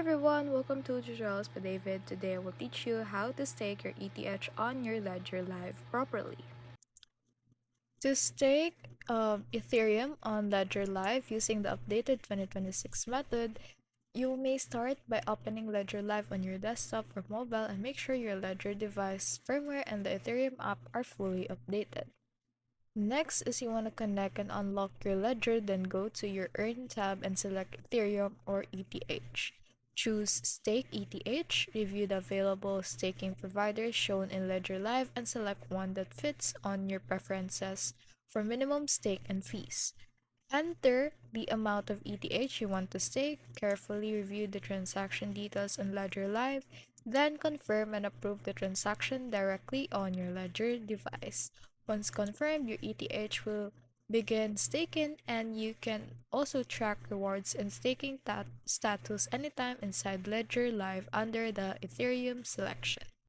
everyone, welcome to Tutorials by David. Today I will teach you how to stake your ETH on your Ledger Live properly. To stake Ethereum on Ledger Live using the updated 2026 method, you may start by opening Ledger Live on your desktop or mobile and make sure your Ledger device firmware and the Ethereum app are fully updated. Next is you want to connect and unlock your ledger, then go to your Earn tab and select Ethereum or ETH. Choose Stake ETH, review the available staking providers shown in Ledger Live, and select one that fits on your preferences for minimum stake and fees. Enter the amount of ETH you want to stake, carefully review the transaction details on Ledger Live, then confirm and approve the transaction directly on your Ledger device. Once confirmed, your ETH will begin staking, and you can also track rewards and staking status anytime inside Ledger Live under the Ethereum selection.